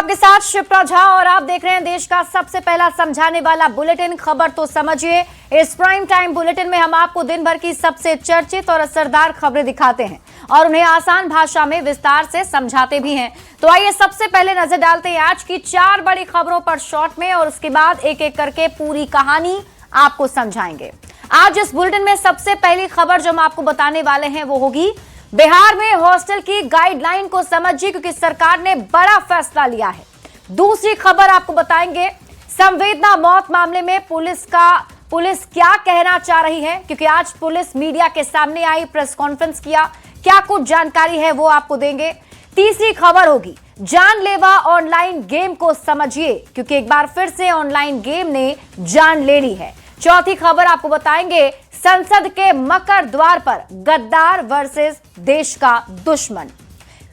आपके साथ शिप्रा झा और आप देख रहे हैं देश का सबसे पहला समझाने वाला बुलेटिन। खबर तो समझिए। इस प्राइम टाइम बुलेटिन में हम आपको दिन भर की सबसे चर्चित और असरदार खबरें दिखाते हैं और उन्हें आसान भाषा में विस्तार से समझाते भी हैं। तो आइए सबसे पहले नजर डालते हैं आज की 4 बड़ी खबरों पर शॉर्ट में और उसके बाद एक एक करके पूरी कहानी आपको समझाएंगे। आज इस बुलेटिन में सबसे पहली खबर जो हम आपको बताने वाले हैं वो होगी बिहार में हॉस्टल की गाइडलाइन को समझिए क्योंकि सरकार ने बड़ा फैसला लिया है। दूसरी खबर आपको बताएंगे संवेदना मौत मामले में पुलिस क्या कहना चाह रही है, क्योंकि आज पुलिस मीडिया के सामने आई, प्रेस कॉन्फ्रेंस किया, क्या कुछ जानकारी है वो आपको देंगे। तीसरी खबर होगी जानलेवा ऑनलाइन गेम को समझिए क्योंकि एक बार फिर से ऑनलाइन गेम ने जान ले ली है। चौथी खबर आपको बताएंगे संसद के मकर द्वार पर गद्दार वर्सेस देश का दुश्मन।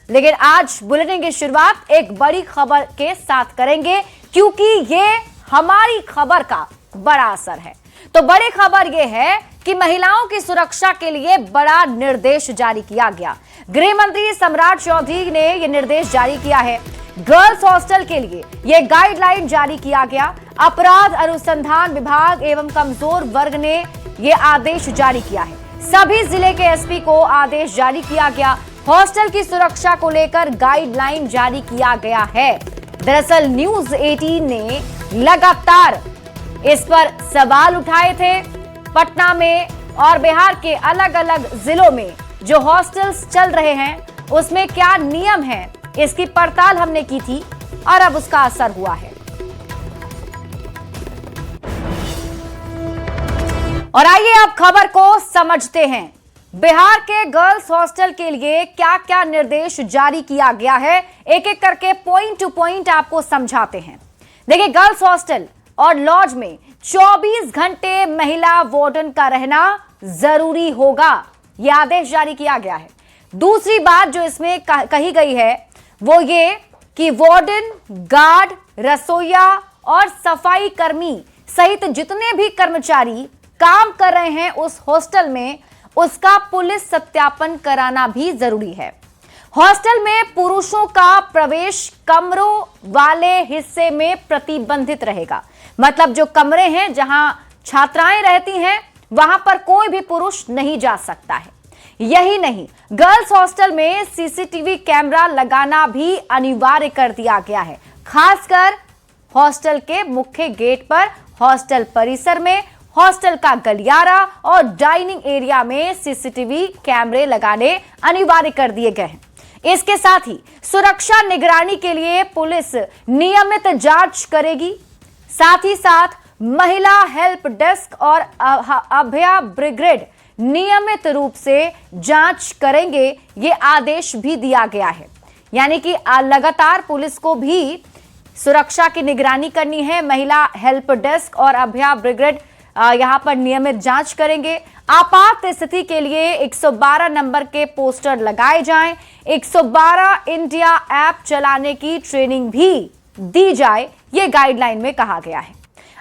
लेकिन आज बुलेटिन की शुरुआत एक बड़ी खबर के साथ करेंगे क्योंकि ये हमारी खबर का बड़ा असर है। तो बड़ी खबर ये है कि महिलाओं की सुरक्षा के लिए बड़ा निर्देश जारी किया गया। गृह मंत्री सम्राट चौधरी ने यह निर्देश जारी किया है। गर्ल्स हॉस्टल के लिए यह गाइडलाइन जारी किया गया। अपराध अनुसंधान विभाग एवं कमजोर वर्ग ने यह आदेश जारी किया है। सभी जिले के एसपी को आदेश जारी किया गया। हॉस्टल की सुरक्षा को लेकर गाइडलाइन जारी किया गया है। दरअसल न्यूज 18 ने लगातार इस पर सवाल उठाए थे। पटना में और बिहार के अलग अलग जिलों में जो हॉस्टल्स चल रहे हैं उसमें क्या नियम है, इसकी पड़ताल हमने की थी और अब उसका असर हुआ है। और आइए अब खबर को समझते हैं। बिहार के गर्ल्स हॉस्टल के लिए क्या क्या निर्देश जारी किया गया है, एक एक करके पॉइंट टू पॉइंट आपको समझाते हैं। देखिए, गर्ल्स हॉस्टल और लॉज में 24 घंटे महिला वार्डन का रहना जरूरी होगा, यह आदेश जारी किया गया है। दूसरी बात जो इसमें कही गई है वो ये कि वार्डन, गार्ड, रसोइया और सफाई कर्मी सहित जितने भी कर्मचारी काम कर रहे हैं उस हॉस्टल में उसका पुलिस सत्यापन कराना भी जरूरी है। हॉस्टल में पुरुषों का प्रवेश कमरों वाले हिस्से में प्रतिबंधित रहेगा। मतलब जो कमरे हैं जहां छात्राएं रहती हैं वहां पर कोई भी पुरुष नहीं जा सकता है। यही नहीं, गर्ल्स हॉस्टल में सीसीटीवी कैमरा लगाना भी अनिवार्य कर दिया गया है। खासकर हॉस्टल के मुख्य गेट पर, हॉस्टल परिसर में, हॉस्टल का गलियारा और डाइनिंग एरिया में सीसीटीवी कैमरे लगाने अनिवार्य कर दिए गए हैं। इसके साथ ही सुरक्षा निगरानी के लिए पुलिस नियमित जांच करेगी। साथ ही साथ महिला हेल्प डेस्क और अभया ब्रिगेड नियमित रूप से जांच करेंगे, ये आदेश भी दिया गया है। यानी कि लगातार पुलिस को भी सुरक्षा की निगरानी करनी है। महिला हेल्प डेस्क और अभया ब्रिगेड यहां पर नियमित जांच करेंगे। आपात स्थिति के लिए 112 नंबर के पोस्टर लगाए जाएं। 112 इंडिया ऐप चलाने की ट्रेनिंग भी दी जाए, ये गाइडलाइन में कहा गया है।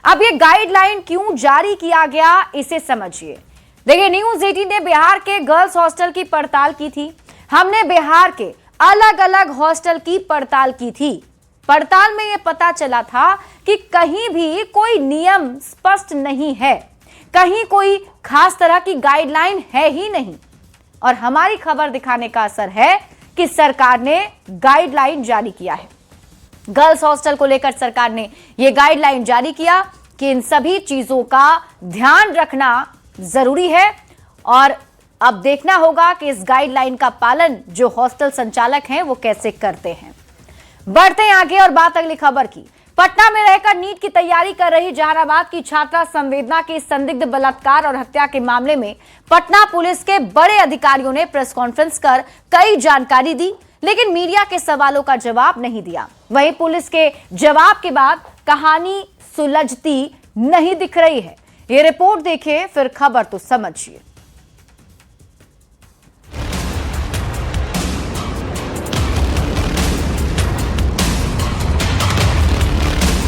अब ये गाइडलाइन क्यों जारी किया गया इसे समझिए। देखिए, न्यूज 18 ने बिहार के गर्ल्स हॉस्टल की पड़ताल की थी। हमने बिहार के अलग अलग हॉस्टल की पड़ताल की थी। पड़ताल में यह पता चला था कि कहीं भी कोई नियम स्पष्ट नहीं है, कहीं कोई खास तरह की गाइडलाइन है ही नहीं। और हमारी खबर दिखाने का असर है कि सरकार ने गाइडलाइन जारी किया है। गर्ल्स हॉस्टल को लेकर सरकार ने यह गाइडलाइन जारी किया कि इन सभी चीजों का ध्यान रखना जरूरी है और अब देखना होगा कि इस गाइडलाइन का पालन जो हॉस्टल संचालक हैं वो कैसे करते हैं। बढ़ते हैं आगे और बात अगली खबर की। पटना में रहकर नीट की तैयारी कर रही जहानाबाद की छात्रा संवेदना की संदिग्ध बलात्कार और हत्या के मामले में पटना पुलिस के बड़े अधिकारियों ने प्रेस कॉन्फ्रेंस कर कई जानकारी दी, लेकिन मीडिया के सवालों का जवाब नहीं दिया। वहीं पुलिस के जवाब के बाद कहानी सुलझती नहीं दिख रही है। ये रिपोर्ट देखिए, फिर खबर तो समझिए।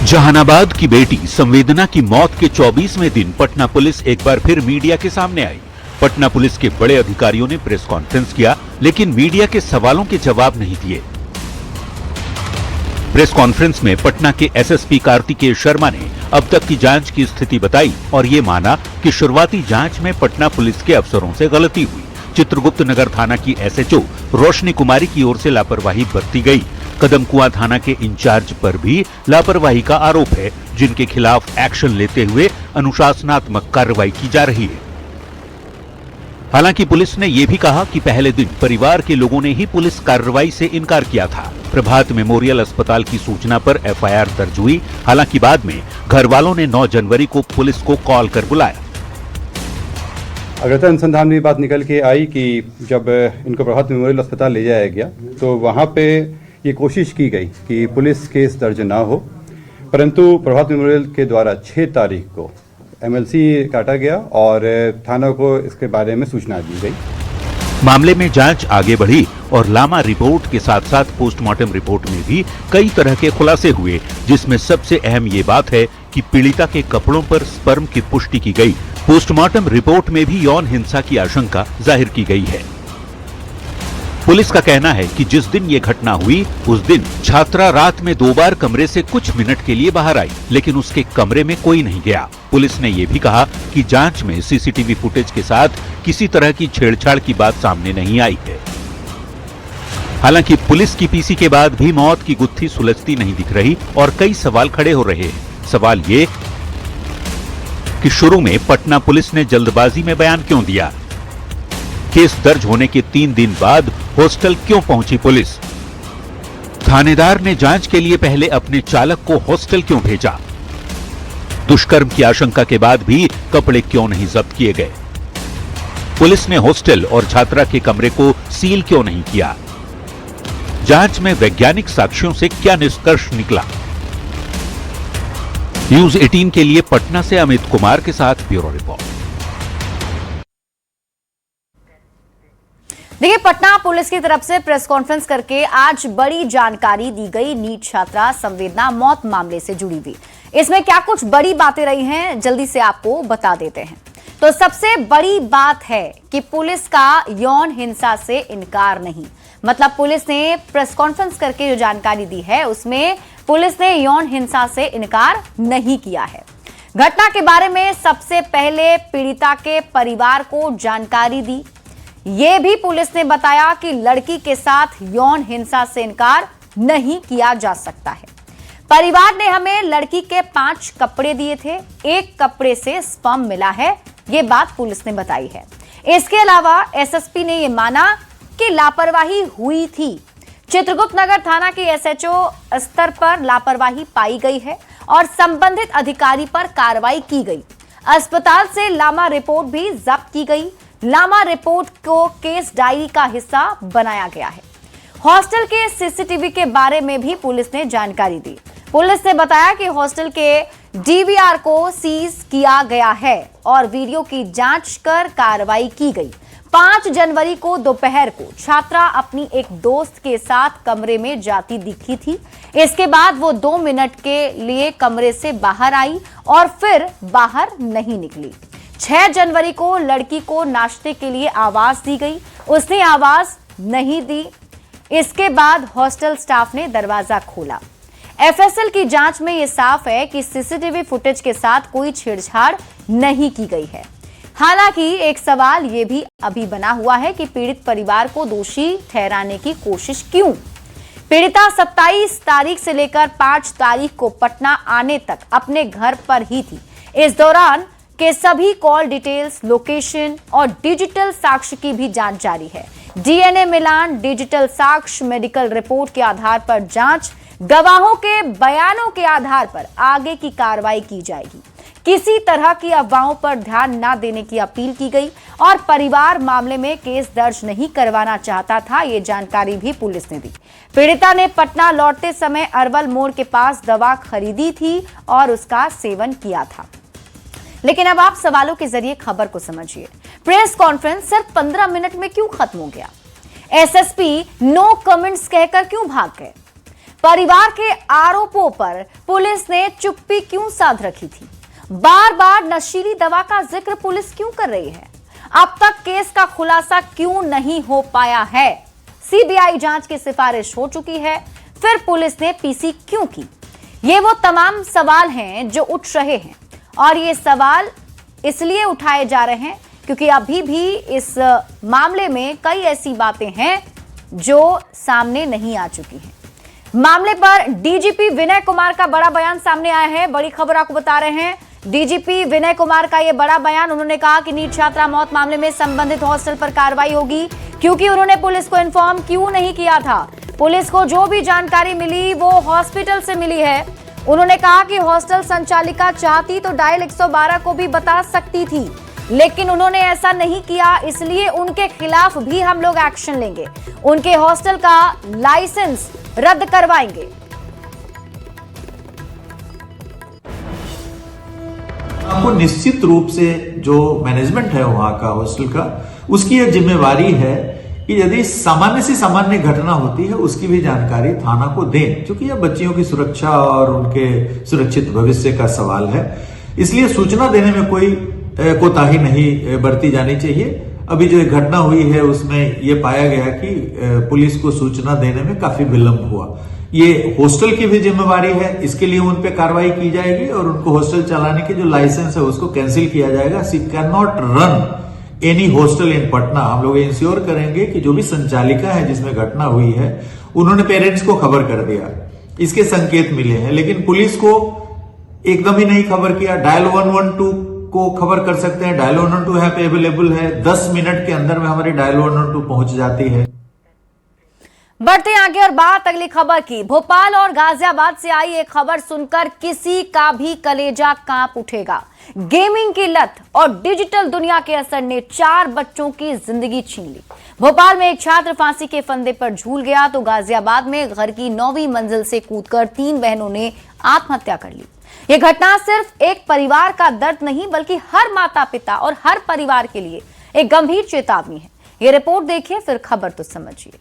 जहानाबाद की बेटी संवेदना की मौत के 24वें दिन पटना पुलिस एक बार फिर मीडिया के सामने आई। पटना पुलिस के बड़े अधिकारियों ने प्रेस कॉन्फ्रेंस किया, लेकिन मीडिया के सवालों के जवाब नहीं दिए। प्रेस कॉन्फ्रेंस में पटना के एसएसपी कार्तिकेय शर्मा ने अब तक की जांच की स्थिति बताई और ये माना कि शुरुआती जांच में पटना पुलिस के अफसरों से गलती हुई। चित्रगुप्त नगर थाना की एसएचओ रोशनी कुमारी की ओर से लापरवाही बरती गई। कदमकुआं थाना के इंचार्ज पर भी लापरवाही का आरोप है, जिनके खिलाफ एक्शन लेते हुए अनुशासनात्मक कार्रवाई की जा रही है। हालांकि पुलिस ने यह भी कहा कि पहले दिन परिवार के लोगों ने ही पुलिस कार्रवाई से इनकार किया था। प्रभात मेमोरियल अस्पताल की सूचना पर एफआईआर दर्ज हुई। हालांकि बाद में घर वालों ने 9 जनवरी को पुलिस को कॉल कर बुलाया। अग्रता अनुसंधान में बात निकल के आई कि जब इनको प्रभात मेमोरियल अस्पताल ले जाया गया तो वहाँ पे ये कोशिश की गई कि पुलिस केस दर्ज ना हो, परंतु प्रभात मेमोरियल के द्वारा 6 तारीख को एमएलसी काटा गया और थाना को इसके बारे में सूचना दी गई। मामले में जांच आगे बढ़ी और लामा रिपोर्ट के साथ साथ पोस्टमार्टम रिपोर्ट में भी कई तरह के खुलासे हुए, जिसमें सबसे अहम ये बात है कि पीड़िता के कपड़ों पर स्पर्म की पुष्टि की गई। पोस्टमार्टम रिपोर्ट में भी यौन हिंसा की आशंका जाहिर की गई है। पुलिस का कहना है कि जिस दिन ये घटना हुई उस दिन छात्रा रात में 2 बार कमरे से कुछ मिनट के लिए बाहर आई, लेकिन उसके कमरे में कोई नहीं गया। पुलिस ने यह भी कहा कि जांच में सीसीटीवी फुटेज के साथ किसी तरह की छेड़छाड़ की बात सामने नहीं आई है। हालांकि पुलिस की पीसी के बाद भी मौत की गुत्थी सुलझती नहीं दिख रही और कई सवाल खड़े हो रहे हैं। सवाल ये कि शुरू में पटना पुलिस ने जल्दबाजी में बयान क्यों दिया? केस दर्ज होने के 3 दिन बाद हॉस्टल क्यों पहुंची पुलिस? थानेदार ने जांच के लिए पहले अपने चालक को हॉस्टल क्यों भेजा? दुष्कर्म की आशंका के बाद भी कपड़े क्यों नहीं जब्त किए गए? पुलिस ने हॉस्टल और छात्रा के कमरे को सील क्यों नहीं किया? जांच में वैज्ञानिक साक्ष्यों से क्या निष्कर्ष निकला? न्यूज 18 के लिए पटना से अमित कुमार के साथ ब्यूरो रिपोर्ट। देखिए, पटना पुलिस की तरफ से प्रेस कॉन्फ्रेंस करके आज बड़ी जानकारी दी गई नीट छात्रा संवेदना मौत मामले से जुड़ी हुई। इसमें क्या कुछ बड़ी बातें रही हैं, जल्दी से आपको बता देते हैं। तो सबसे बड़ी बात है कि पुलिस का यौन हिंसा से इनकार नहीं, मतलब पुलिस ने प्रेस कॉन्फ्रेंस करके जो जानकारी दी है उसमें पुलिस ने यौन हिंसा से इनकार नहीं किया है। घटना के बारे में सबसे पहले पीड़िता के परिवार को जानकारी दी। यह भी पुलिस ने बताया कि लड़की के साथ यौन हिंसा से इनकार नहीं किया जा सकता है। परिवार ने हमें लड़की के 5 कपड़े दिए थे, 1 कपड़े से स्पर्म मिला है, यह बात पुलिस ने बताई है। इसके अलावा एसएसपी ने यह माना कि लापरवाही हुई थी। चित्रगुप्त नगर थाना की एसएचओ स्तर पर लापरवाही पाई गई है और संबंधित अधिकारी पर कार्रवाई की गई। अस्पताल से लामा रिपोर्ट भी जब्त की गई। लामा रिपोर्ट को केस डायरी का हिस्सा बनाया गया है। हॉस्टल के सीसीटीवी के बारे में भी पुलिस ने जानकारी दी। पुलिस ने बताया कि हॉस्टल के डीवीआर को सीज किया गया है और वीडियो की जांच कर कार्रवाई की गई। 5 जनवरी को दोपहर को छात्रा अपनी एक दोस्त के साथ कमरे में जाती दिखी थी। इसके बाद वो 2 मिनट के लिए कमरे से बाहर आई और फिर बाहर नहीं निकली। 6 जनवरी को लड़की को नाश्ते के लिए आवाज दी गई, उसने आवाज नहीं दी। इसके बाद हॉस्टल स्टाफ ने दरवाजा खोला। एफएसएल की जांच में यह साफ है कि सीसीटीवी फुटेज के साथ कोई छेड़छाड़ नहीं की गई है। हालांकि एक सवाल यह भी अभी बना हुआ है कि पीड़ित परिवार को दोषी ठहराने की कोशिश क्यों? पीड़िता 27 तारीख से लेकर 5 तारीख को पटना आने तक अपने घर पर ही थी। इस दौरान के सभी कॉल डिटेल्स, लोकेशन और डिजिटल साक्ष्य की भी जांच जारी है। डीएनए मिलान, डिजिटल साक्ष्य, मेडिकल रिपोर्ट के आधार पर जांच, गवाहों के बयानों के आधार पर आगे की कार्रवाई की जाएगी। किसी तरह की अफवाहों पर ध्यान न देने की अपील की गई और परिवार मामले में केस दर्ज नहीं करवाना चाहता था, ये जानकारी भी पुलिस ने दी। पीड़िता ने पटना लौटते समय अरवल मोड़ के पास दवा खरीदी थी और उसका सेवन किया था। लेकिन अब आप सवालों के जरिए खबर को समझिए। प्रेस कॉन्फ्रेंस सिर्फ 15 मिनट में क्यों खत्म हो गया? एसएसपी नो कमेंट्स कहकर क्यों भाग गए? परिवार के आरोपों पर पुलिस ने चुप्पी क्यों साध रखी थी? बार बार नशीली दवा का जिक्र पुलिस क्यों कर रही है? अब तक केस का खुलासा क्यों नहीं हो पाया है? सीबीआई जांच की सिफारिश हो चुकी है, फिर पुलिस ने पीसी क्यों की? ये वो तमाम सवाल हैं जो उठ रहे हैं और ये सवाल इसलिए उठाए जा रहे हैं क्योंकि अभी भी इस मामले में कई ऐसी बातें हैं जो सामने नहीं आ चुकी हैं। मामले पर डीजीपी विनय कुमार का बड़ा बयान सामने आया है। बड़ी खबर आपको बता रहे हैं, डीजीपी विनय कुमार का यह बड़ा बयान। उन्होंने कहा कि नीट छात्रा मौत मामले में संबंधित हॉस्टल पर कार्रवाई होगी, क्योंकि उन्होंने पुलिस को इन्फॉर्म क्यों नहीं किया था। पुलिस को जो भी जानकारी मिली वो हॉस्पिटल से मिली है। उन्होंने कहा कि हॉस्टल संचालिका चाहती तो डायल 112 को भी बता सकती थी, लेकिन उन्होंने ऐसा नहीं किया, इसलिए उनके खिलाफ भी हम लोग एक्शन लेंगे। उनके हॉस्टल का लाइसेंस रद्द करवाएंगे। आपको निश्चित रूप से जो मैनेजमेंट है वहां का हॉस्टल का, उसकी यह जिम्मेवारी है कि यदि सामान्य से सामान्य घटना होती है उसकी भी जानकारी थाना को दें, क्योंकि यह बच्चियों की सुरक्षा और उनके सुरक्षित भविष्य का सवाल है। इसलिए सूचना देने में कोई कोताही नहीं बरती जानी चाहिए। अभी जो घटना हुई है उसमें यह पाया गया कि पुलिस को सूचना देने में काफी विलंब हुआ। ये हॉस्टल की भी जिम्मेवारी है, इसके लिए उन पे कार्रवाई की जाएगी और उनको हॉस्टल चलाने के जो लाइसेंस है उसको कैंसिल किया जाएगा। She can not run any hostel in Patna. हम लोग इंश्योर करेंगे कि जो भी संचालिका है जिसमें घटना हुई है उन्होंने पेरेंट्स को खबर कर दिया, इसके संकेत मिले हैं, लेकिन पुलिस को एकदम ही नहीं खबर किया। डायल 112 को खबर कर सकते हैं, डायल 112 यहाँ पे अवेलेबल है, 10 मिनट के अंदर में हमारी डायल 112 पहुंच जाती है। बढ़ते आगे और बात अगली खबर की। भोपाल और गाजियाबाद से आई एक खबर सुनकर किसी का भी कलेजा कांप उठेगा। गेमिंग की लत और डिजिटल दुनिया के असर ने 4 बच्चों की जिंदगी छीन ली। भोपाल में एक छात्र फांसी के फंदे पर झूल गया तो गाजियाबाद में घर की 9वीं मंजिल से कूदकर 3 बहनों ने आत्महत्या कर ली। यह घटना सिर्फ एक परिवार का दर्द नहीं बल्कि हर माता पिता और हर परिवार के लिए एक गंभीर चेतावनी है। यह रिपोर्ट देखिए, फिर खबर तो समझिए।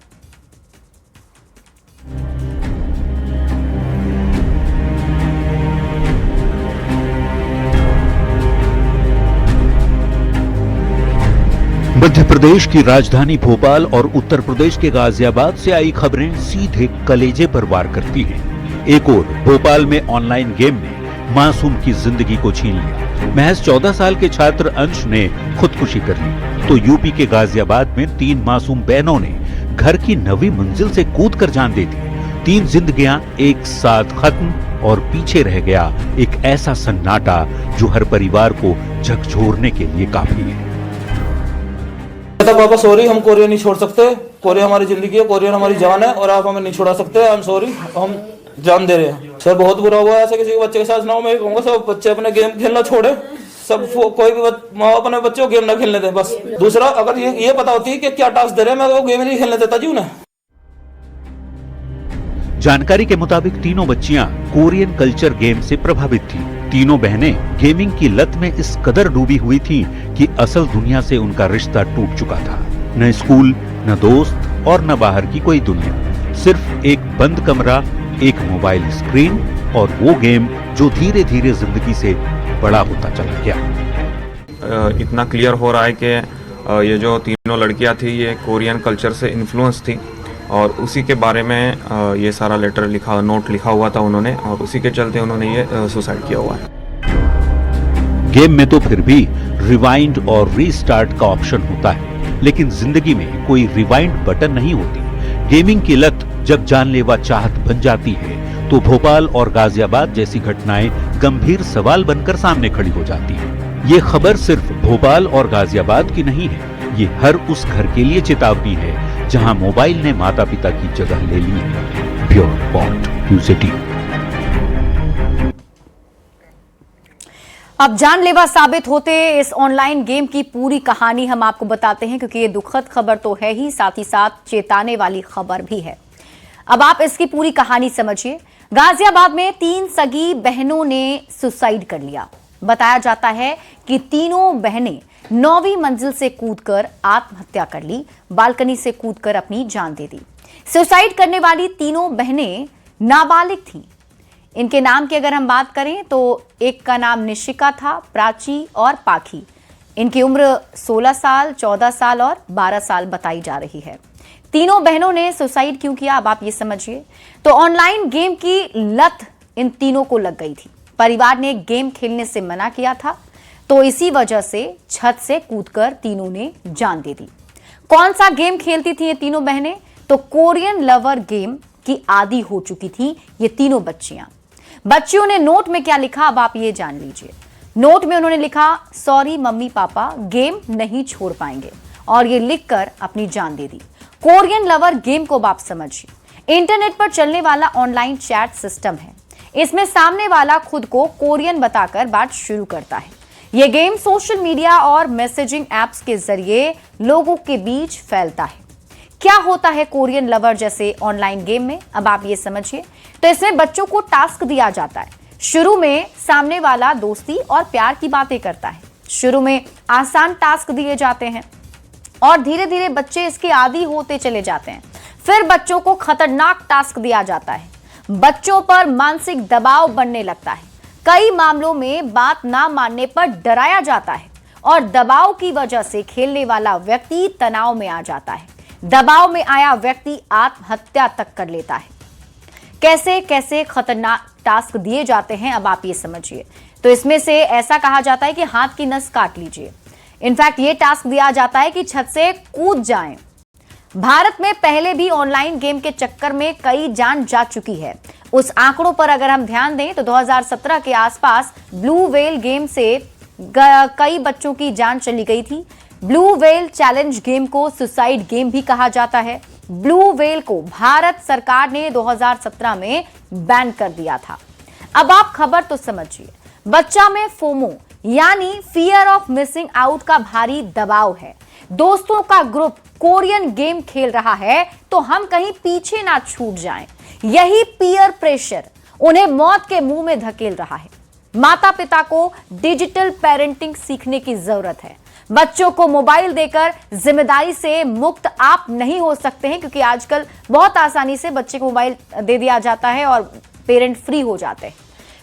मध्य प्रदेश की राजधानी भोपाल और उत्तर प्रदेश के गाजियाबाद से आई खबरें सीधे कलेजे पर वार करती हैं। एक ओर भोपाल में ऑनलाइन गेम ने मासूम की जिंदगी को छीन लिया। महज 14 साल के छात्र अंश ने खुदकुशी कर ली, तो यूपी के गाजियाबाद में 3 मासूम बहनों ने घर की 9वीं मंजिल से कूदकर जान दे दी। 3 जिंदगियां एक साथ खत्म और पीछे रह गया एक ऐसा सन्नाटा जो हर परिवार को झकझोरने के लिए काफी है। पापा सॉरी, हम कोरिया नहीं छोड़ सकते। कोरिया हमारी जिंदगी है, कोरिया हमारी जान है और आप हमें नहीं छोड़ा सकते। आई एम सॉरी, हम जान दे रहे हैं। सर बहुत बुरा हुआ है, ऐसे किसी के बच्चे के साथ ना हो। मैं कहूँगा सब बच्चे अपने गेम खेलना छोड़े, सब कोई भी माँ बाप अपने बच्चों को गेम ना खेलने दे बस। दूसरा, अगर ये पता होती है कि क्या टास्क दे रहे हैं, मैं वो गेम नहीं खेलने देता जी उन्हें। जानकारी के मुताबिक तीनों बच्चियां कोरियन कल्चर गेम से प्रभावित थीं। तीनों बहनें गेमिंग की लत में इस कदर डूबी हुई थीं कि असल दुनिया से उनका रिश्ता टूट चुका था। न स्कूल, न दोस्त और न बाहर की कोई दुनिया, सिर्फ एक बंद कमरा, एक मोबाइल स्क्रीन और वो गेम जो धीरे धीरे जिंदगी से बड़ा होता चला गया। इतना क्लियर हो रहा है कि ये जो तीनों लड़कियां थी ये कोरियन कल्चर से इन्फ्लुएंस थी और उसी के बारे में ये सारा लेटर लिखा, नोट लिखा हुआ था उन्होंने और उसी के चलते उन्होंने ये सुसाइड किया हुआ है। गेम में तो फिर भी रिवाइंड और रीस्टार्ट का ऑप्शन होता है, लेकिन जिंदगी में कोई रिवाइंड बटन नहीं होती। गेमिंग की लत जब जानलेवा चाहत बन जाती है तो भोपाल और गाजियाबाद जैसी घटनाएं गंभीर सवाल बनकर सामने खड़ी हो जाती है। ये खबर सिर्फ भोपाल और गाजियाबाद की नहीं है, ये हर उस घर के लिए चेतावनी है जहां मोबाइल ने माता पिता की जगह ले ली है। Bureau report, news 18। अब जानलेवा साबित होते इस ऑनलाइन गेम की पूरी कहानी हम आपको बताते हैं, क्योंकि ये दुखद खबर तो है ही, साथ ही साथ चेताने वाली खबर भी है। अब आप इसकी पूरी कहानी समझिए। गाजियाबाद में 3 सगी बहनों ने सुसाइड कर लिया। बताया जाता है कि तीनों बहनें 9वीं मंजिल से कूदकर आत्महत्या कर ली, बालकनी से कूदकर अपनी जान दे दी। सुसाइड करने वाली तीनों बहनें नाबालिग थीं। इनके नाम की अगर हम बात करें तो एक का नाम निशिका था, प्राची और पाखी। इनकी उम्र 16 साल, 14 साल और 12 साल बताई जा रही है। तीनों बहनों ने सुसाइड क्यों किया, अब आप ये समझिए। तो ऑनलाइन गेम की लत इन तीनों को लग गई थी। परिवार ने गेम खेलने से मना किया था, तो इसी वजह से छत से कूदकर तीनों ने जान दे दी। कौन सा गेम खेलती थी ये तीनों बहनें? तो कोरियन लवर गेम की आदी हो चुकी थी ये तीनों बच्चियों ने नोट में क्या लिखा, अब आप ये जान लीजिए। नोट में उन्होंने लिखा, सॉरी मम्मी पापा, गेम नहीं छोड़ पाएंगे, और ये लिखकर अपनी जान दे दी। कोरियन लवर गेम को आप समझिए। इंटरनेट पर चलने वाला ऑनलाइन चैट सिस्टम है। इसमें सामने वाला खुद को कोरियन बताकर बात शुरू करता है। यह गेम सोशल मीडिया और मैसेजिंग एप्स के जरिए लोगों के बीच फैलता है। क्या होता है कोरियन लवर जैसे ऑनलाइन गेम में, अब आप ये समझिए। तो इसमें बच्चों को टास्क दिया जाता है। शुरू में सामने वाला दोस्ती और प्यार की बातें करता है। शुरू में आसान टास्क दिए जाते हैं और धीरे धीरे बच्चे इसके आदी होते चले जाते हैं। फिर बच्चों को खतरनाक टास्क दिया जाता है। बच्चों पर मानसिक दबाव बनने लगता है। कई मामलों में बात ना मानने पर डराया जाता है और दबाव की वजह से खेलने वाला व्यक्ति तनाव में आ जाता है। दबाव में आया व्यक्ति आत्महत्या तक कर लेता है। कैसे कैसे खतरनाक टास्क दिए जाते हैं, अब आप ये समझिए। तो इसमें से ऐसा कहा जाता है कि हाथ की नस काट लीजिए। इनफैक्ट ये टास्क दिया जाता है कि छत से कूद जाएं। भारत में पहले भी ऑनलाइन गेम के चक्कर में कई जान जा चुकी है। उस आंकड़ों पर अगर हम ध्यान दें तो 2017 के आसपास ब्लू व्हेल गेम से कई बच्चों की जान चली गई थी। ब्लू व्हेल चैलेंज गेम को सुसाइड गेम भी कहा जाता है। ब्लू व्हेल को भारत सरकार ने 2017 में बैन कर दिया था। अब आप खबर तो समझिए। बच्चा में फोमो यानी फियर ऑफ मिसिंग आउट का भारी दबाव है। दोस्तों का ग्रुप कोरियन गेम खेल रहा है तो हम कहीं पीछे ना छूट जाएं। यही पीयर प्रेशर उन्हें मौत के मुंह में धकेल रहा है। माता पिता को डिजिटल पेरेंटिंग सीखने की जरूरत है। बच्चों को मोबाइल देकर जिम्मेदारी से मुक्त आप नहीं हो सकते हैं, क्योंकि आजकल बहुत आसानी से बच्चे को मोबाइल दे दिया जाता है और पेरेंट फ्री हो जाते हैं।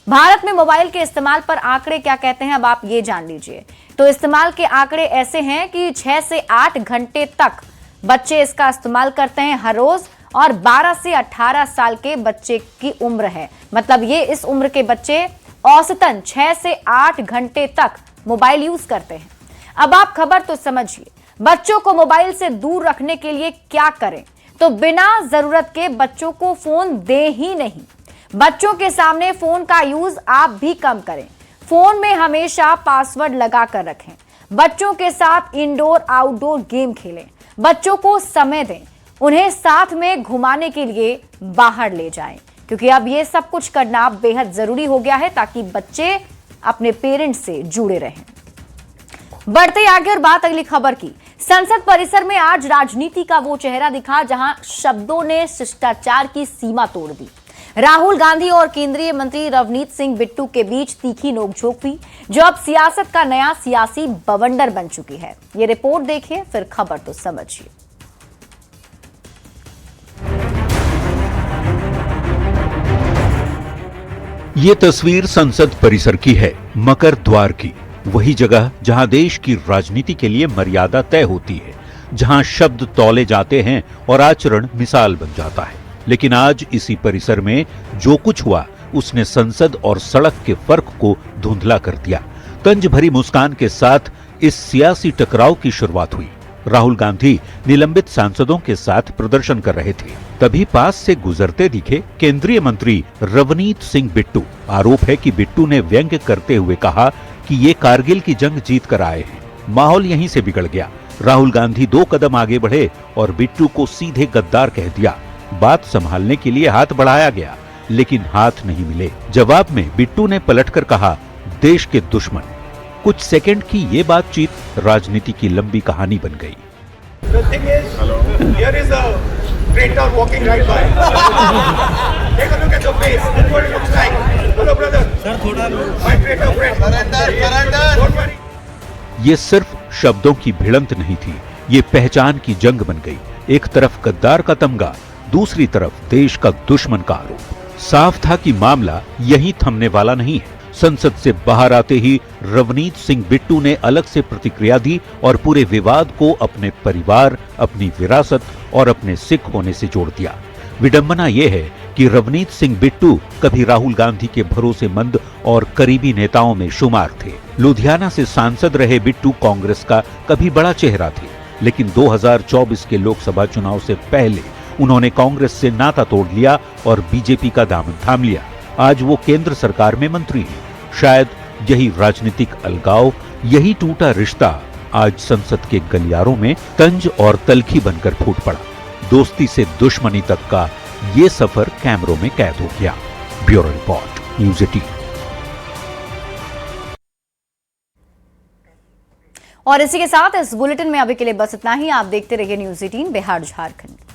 भारत में मोबाइल के इस्तेमाल पर आंकड़े क्या कहते हैं, अब आप ये जान लीजिए। तो इस्तेमाल के आंकड़े ऐसे हैं कि 6 से 8 घंटे तक बच्चे इसका इस्तेमाल करते हैं हर रोज, और 12 से 18 साल के बच्चे की उम्र है। मतलब ये इस उम्र के बच्चे औसतन 6 से 8 घंटे तक मोबाइल यूज करते हैं। अब आप खबर तो समझिए। बच्चों को मोबाइल से दूर रखने के लिए क्या करें? तो बिना जरूरत के बच्चों को फोन दे ही नहीं। बच्चों के सामने फोन का यूज आप भी कम करें। फोन में हमेशा पासवर्ड लगा कर रखें। बच्चों के साथ इंडोर आउटडोर गेम खेलें। बच्चों को समय दें। उन्हें साथ में घुमाने के लिए बाहर ले जाएं, क्योंकि अब ये सब कुछ करना बेहद जरूरी हो गया है ताकि बच्चे अपने पेरेंट्स से जुड़े रहें। बढ़ते आगे और बात अगली खबर की। संसद परिसर में आज राजनीति का वो चेहरा दिखा जहां शब्दों ने शिष्टाचार की सीमा तोड़ दी। राहुल गांधी और केंद्रीय मंत्री रवनीत सिंह बिट्टू के बीच तीखी नोकझोंक हुई, जो अब सियासत का नया सियासी बवंडर बन चुकी है। ये रिपोर्ट देखिए, फिर खबर तो समझिए। ये तस्वीर संसद परिसर की है, मकर द्वार की। वही जगह जहां देश की राजनीति के लिए मर्यादा तय होती है, जहां शब्द तौले जाते हैं और आचरण मिसाल बन जाता है। लेकिन आज इसी परिसर में जो कुछ हुआ उसने संसद और सड़क के फर्क को धुंधला कर दिया। तंज भरी मुस्कान के साथ इस सियासी टकराव की शुरुआत हुई। राहुल गांधी निलंबित सांसदों के साथ प्रदर्शन कर रहे थे, तभी पास से गुजरते दिखे केंद्रीय मंत्री रवनीत सिंह बिट्टू। आरोप है कि बिट्टू ने व्यंग्य करते हुए कहा कि ये कारगिल की जंग जीत कर आए हैं। माहौल यहीं से बिगड़ गया। राहुल गांधी 2 कदम आगे बढ़े और बिट्टू को सीधे गद्दार कह दिया। बात संभालने के लिए हाथ बढ़ाया गया, लेकिन हाथ नहीं मिले। जवाब में बिट्टू ने पलटकर कहा, देश के दुश्मन। कुछ सेकंड की ये बातचीत राजनीति की लंबी कहानी बन गई। ये सिर्फ शब्दों की भिड़ंत नहीं थी, ये पहचान की जंग बन गई। एक तरफ गद्दार का तमगा, दूसरी तरफ देश का दुश्मन का आरोप। साफ था कि मामला यहीं थमने वाला नहीं है। संसद से बाहर आते ही रवनीत सिंह बिट्टू ने अलग से प्रतिक्रिया दी और पूरे विवाद को अपने परिवार, अपनी विरासत और अपने सिख होने से जोड़ दिया। विडंबना यह है कि रवनीत सिंह बिट्टू कभी राहुल गांधी के भरोसेमंद और करीबी नेताओं में शुमार थे। लुधियाना से सांसद रहे बिट्टू कांग्रेस का कभी बड़ा चेहरा थे, लेकिन 2024 के लोकसभा चुनाव से पहले उन्होंने कांग्रेस से नाता तोड़ लिया और बीजेपी का दामन थाम लिया। आज वो केंद्र सरकार में मंत्री हैं। शायद यही राजनीतिक अलगाव, यही टूटा रिश्ता आज संसद के गलियारों में तंज और तलखी बनकर फूट पड़ा। दोस्ती से दुश्मनी तक का ये सफर कैमरों में कैद हो गया। Bureau report, news 18। और इसी के साथ इस बुलेटिन में अभी के लिए बस इतना ही। आप देखते रहिए न्यूज़ 18 बिहार झारखंड।